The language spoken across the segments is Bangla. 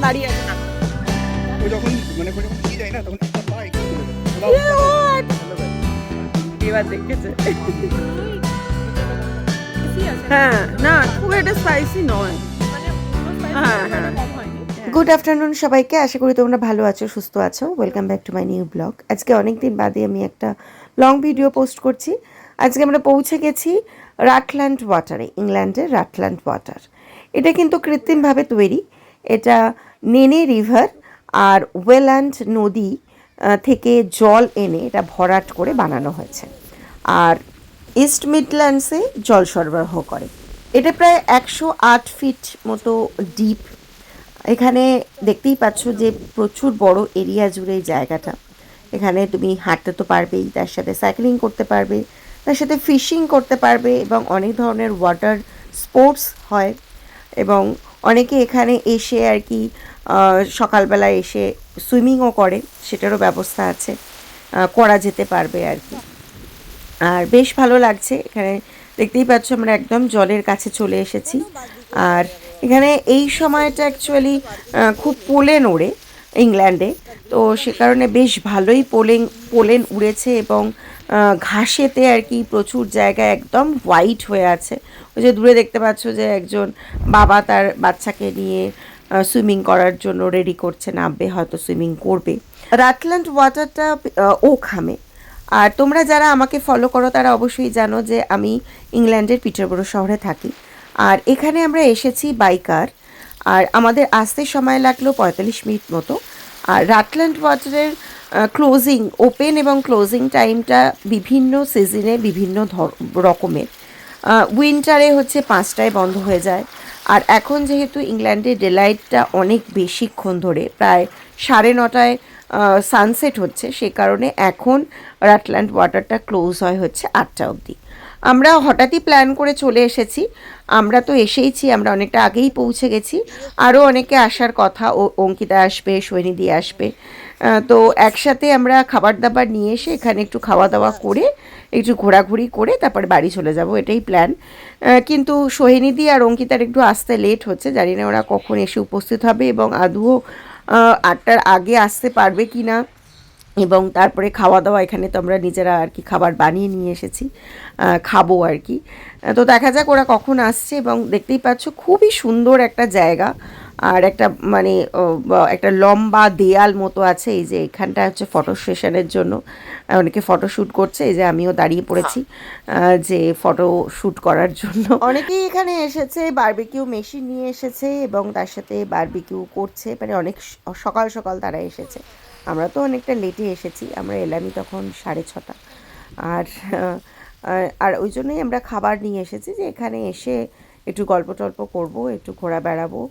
দাঁড়িয়ে আছে না ও যখন মানে যখন কি যায় না তখন একটা পা একটু তুলে দেয়। এবার দেখেছে হ্যাঁ না খুব একটা স্পাইসি নয় হ্যাঁ হ্যাঁ গুড আফটারনুন সবাইকে, আশা করি তোমরা ভালো আছো, সুস্থ আছো। Welcome back to my new blog. আজকে অনেক দিন বাদে আমি একটা লং ভিডিও পোস্ট করছি। আজকে আমরা পৌঁছে গেছি রাটল্যান্ড ওয়াটারে, ইংল্যান্ডের রাটল্যান্ড ওয়াটার। এটা কিন্তু কৃত্রিমভাবে তৈরি। এটা নেনে রিভার আর ওয়েল্যান্ড নদী থেকে জল এনে এটা ভরাট করে বানানো হয়েছে, আর ইস্ট মিডল্যান্ডসে জল সরবরাহ করে। এটা প্রায় 108 ফিট মতো ডিপ। এখানে দেখতেই পাচ্ছ যে প্রচুর বড় এরিয়া জুড়ে এই জায়গাটা। এখানে তুমি হাঁটতে তো পারবেই, তার সাথে সাইক্লিং করতে পারবে, তার সাথে ফিশিং করতে পারবে, এবং অনেক ধরনের ওয়াটার স্পোর্টস হয়। এবং অনেকে এখানে এসে আর কি সকালবেলা এসে সুইমিংও করে, সেটারও ব্যবস্থা আছে, করা যেতে পারবে আর কি। আর বেশ ভালো লাগছে এখানে। দেখতেই পাচ্ছ আমরা একদম জলের কাছে চলে এসেছি। আর এখানে এই সময়টা অ্যাকচুয়ালি খুব পোলেন ওড়ে ইংল্যান্ডে, তো সে কারণে বেশ ভালোই পোলেন উড়েছে, এবং ঘাসেতে আর কি প্রচুর জায়গায় একদম হোয়াইট হয়ে আছে। ওই যে দূরে দেখতে পাচ্ছ যে একজন বাবা তার বাচ্চাকে নিয়ে সুইমিং করার জন্য রেডি করছে, নামবে, হয়তো সুইমিং করবে। রাটল্যান্ড ওয়াটারটা ওকহামে। আর তোমরা যারা আমাকে ফলো করো তারা অবশ্যই জানো যে আমি ইংল্যান্ডের পিটারবরো শহরে থাকি। আর এখানে আমরা এসেছি বাই কার, আর আমাদের আসতে সময় লাগলো 45 মিনিট মতো। আর রাটল্যান্ড ওয়াটারের ওপেন এবং ক্লোজিং টাইমটা বিভিন্ন সিজনে বিভিন্ন রকমের। উইন্টারে হচ্ছে 5টায় বন্ধ হয়ে যায়। আর এখন যেহেতু ইংল্যান্ডে ডেলাইটটা অনেক বেশিক্ষণ ধরে, প্রায় 9:30টায় সানসেট হচ্ছে, সে কারণে এখন রাটল্যান্ড ওয়াটারটা ক্লোজ হচ্ছে 8টা অবধি। আমরা হঠাৎই প্ল্যান করে চলে এসেছি। আমরা তো এসেইছি, আমরা অনেকটা আগেই পৌঁছে গেছি। আরও অনেকে আসার কথা, অঙ্কিতা আসবে, সৈনিধি আসবে। তো একসাথে আমরা খাবার দাবার নিয়ে এসে এখানে একটু খাওয়া দাওয়া করে একটু ঘোরাঘুরি করে তারপরে বাড়ি চলে যাব, এটাই প্ল্যান। কিন্তু সৈনিধি আর অঙ্কিতার একটু আসতে লেট হচ্ছে, জানি না ওরা কখন এসে উপস্থিত হবে এবং আদৌ 8টার আগে আসতে পারবে কি না। এবং তারপরে খাওয়া দাওয়া, এখানে তো আমরা নিজেরা আর কি খাবার বানিয়ে নিয়ে এসেছি, খাবো আর কি। তো দেখা যাক ওরা কখন আসছে। এবং দেখতেই পাচ্ছ খুবই সুন্দর একটা জায়গা, আর একটা মানে একটা লম্বা দেয়াল মতো আছে। এই যে এখানটা হচ্ছে ফটো সেশনের জন্য অনেকে ফটো শ্যুট করছে, এই যে আমিও দাঁড়িয়ে পড়েছি যে ফটো শ্যুট করার জন্য। অনেকেই এখানে এসেছে, বারবিকিউ মেশিন নিয়ে এসেছে এবং তার সাথে বারবিকিউ করছে, মানে অনেক সকাল সকাল তারা এসেছে। আমরা তো অনেকটা লেটে এসেছি, আমরা এলামই তখন 6:30। আর ওই জন্যই আমরা খাবার নিয়ে এসেছি, যে এখানে এসে একটু গল্প টল্প করবো, একটু ঘোরা বেড়াবো,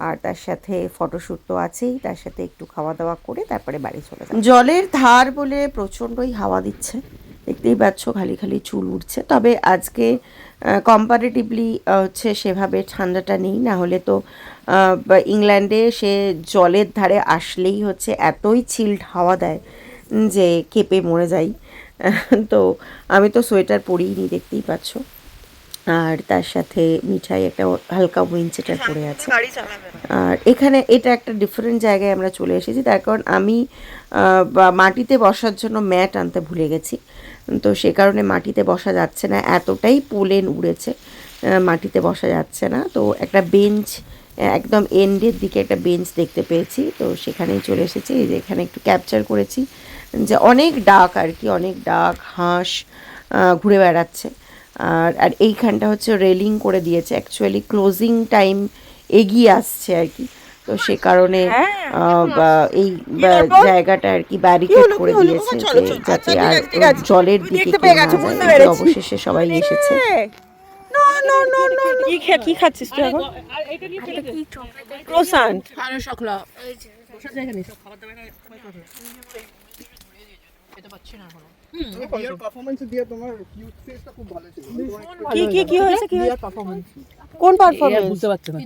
আর তার সাথে ফটোশ্যুট তো আছেই, তার সাথে একটু খাওয়া দাওয়া করে তারপরে বাড়ি চলে যাব। জলের ধার বলে প্রচণ্ডই হাওয়া দিচ্ছে, দেখতেই পাচ্ছ, খালি খালি চুল উঠছে। তবে আজকে কম্পারেটিভলি হচ্ছে সেভাবে ঠান্ডাটা নেই, না হলে তো ইংল্যান্ডে সে জলের ধারে আসলেই হচ্ছে এতই চিল্ড হাওয়া দেয় যে কেঁপে মরে যাই। তো আমি তো সোয়েটার পরিনি, দেখতেই পাচ্ছ। আর তার সাথে মিঠাই একটা হালকা উইন্ডচিটার পরে আছে। আর এখানে এটা একটা ডিফারেন্ট জায়গায় আমরা চলে এসেছি, তার কারণ আমি মাটিতে বসার জন্য ম্যাট আনতে ভুলে গেছি। তো সে কারণে মাটিতে বসা যাচ্ছে না, এতটাই পোলেন উড়েছে, মাটিতে বসা যাচ্ছে না। তো একটা বেঞ্চ, একদম এন্ডের দিকে একটা বেঞ্চ দেখতে পেয়েছি, তো সেখানেই চলে এসেছি। এই যে এখানে একটু ক্যাপচার করেছি যে অনেক ডাক আর কি, অনেক ডাক, হাঁস ঘুরে বেড়াচ্ছে। আর এইখানটা হচ্ছে রেলিং করে দিয়েছে, অ্যাকচুয়ালি ক্লোজিং টাইম এগিয়ে আসছে আর কি, তো সে কারণে এই জায়গাটা আর কি ব্যারিকেড করে দিয়েছে, যে যাতে আর জলের দিকে কেউ না যায়। অবশেষে সবাই এসেছে। কি খাচ্ছিস তুই এখন? ক্রোসান্ট। কি হয়েছে? কোন পারফরম্যান্স বুঝতে পারছো না?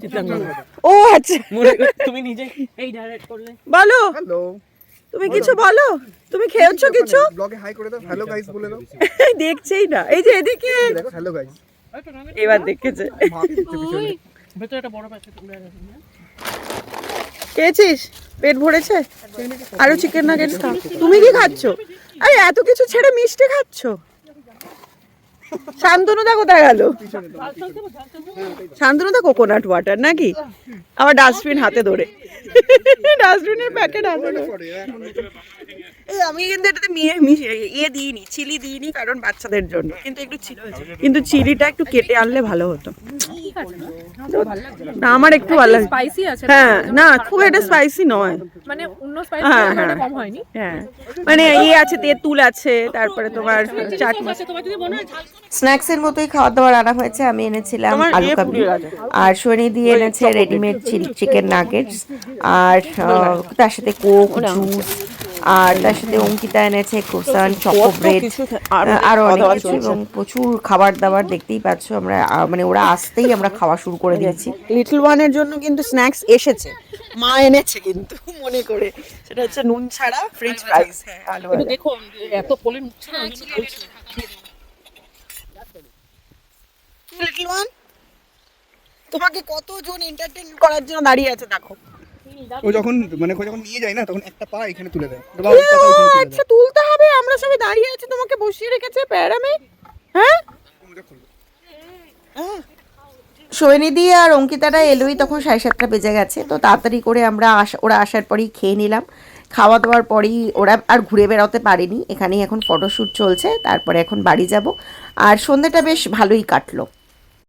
ও আচ্ছা, তুমি নিজে এই ডাইরেক্ট করলে। বলো, হ্যালো, তুমি কিছু বলো, তুমি খেয়েছো কিছু? ব্লগে হাই করে দাও, হ্যালো গাইস বলে দাও। দেখছেই না, এই যে এদিকে দেখো, হ্যালো গাইস, এবার দেখেছে। ভেতরে একটা বড় প্যাকেট উড়ে গেছে। খেয়েছিস? পেট ভরেছে? আরো চিকেন নাগেটস খা। তুমি কি খাচ্ছ? আরে এত কিছু ছেড়ে মিষ্টি খাচ্ছ? শান্তনুদা কোথায় গেল? শান্তনুদা কোকোনাট ওয়াটার নাকি? আবার ডাস্টবিন হাতে ধরে, ডাস্টবিনের প্যাকেট হাতে ধরে। এই আমি কিন্তু এটাতে ইয়ে দিইনি, চিলি দিইনি, কারণ বাচ্চাদের জন্য। কিন্তু চিলিটা একটু কেটে আনলে ভালো হতো। না আমার একটু ভালো লাগে। স্পাইসি আছে। হ্যাঁ না, খুব এটা স্পাইসি নয়, মানে অন্য স্পাইসি কম হয়নি। হ্যাঁ মানে ইয়ে আছে, তেঁতুল আছে, তারপরে তোমার চাট মশলা। স্ন্যাক্সের মতোই খাবার দাবার আনা হয়েছে। আমি এনেছিলাম তোমার আলু ইয়ে কাবলি, পুড়ে গেছে। আর সোনি দিয়ে এনেছে রেডিমেড চিকেন নাগেটস, আর তার সাথে কোক, জুস, আর তার সাথে অঙ্কিতা এনেছে ক্রোসান্ট, চকো ব্রেড, আরো অনেক কিছু, এবং প্রচুর খাবার দাবার। দেখতেই পাচ্ছ আমরা মানে ওরা আসতেই আমরা খাওয়া শুরু করে দিয়েছি। লিটল ওয়ানের জন্য কিন্তু স্ন্যাক্স এসেছে, মা এনেছে কিন্তু মনে করে। সেটা হচ্ছে নুন ছাড়া ফ্রেঞ্চ ফ্রাইজ। হ্যাঁ আলু ভাজা। দেখো এত পোলেন উঠছে না। লিটল ওয়ান তোমাকে কতজন এন্টারটেইন করার জন্য দাঁড়িয়ে আছে দেখো। ও যখন মানে যখন নিয়ে যায় না, তখন একটা পা এখানে তুলে দেয়। বাবা, ওই পাটা ওখানে তুলে আচ্ছা তুলতে হবে, আমরা সবাই দাঁড়িয়ে আছি, তোমাকে বসিয়ে রেখেছে প্যারামে। হ্যাঁ সোহিনীদি আর অঙ্কিতারা এলোই তখন 7:30 বেজে গেছে। তো তাড়াতাড়ি করে আমরা ওরা আসার পরেই খেয়ে নিলাম। খাওয়া দাওয়ার পরেই ওরা আর ঘুরে বেড়াতে পারেনি, এখানেই এখন ফটোশ্যুট চলছে। তারপরে এখন বাড়ি যাব, আর সন্ধ্যাটা বেশ ভালোই কাটলো।